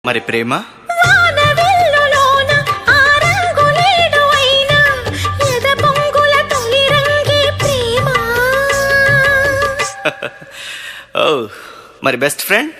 మరి ప్రేమ వానవిల్లులోన ఆ రంగులేడు అయినా ఎద పొంగుల తొలి రంగే ప్రేమ. ఓ మరి బెస్ట్ ఫ్రెండ్